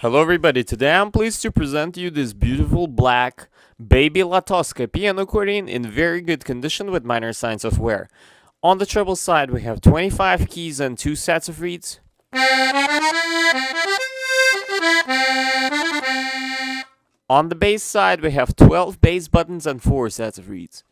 Hello everybody, today I'm pleased to present you this beautiful black baby La Tosca piano accordion in very good condition with minor signs of wear. On the treble side we have 25 keys and 2 sets of reeds. On the bass side we have 12 bass buttons and 4 sets of reeds.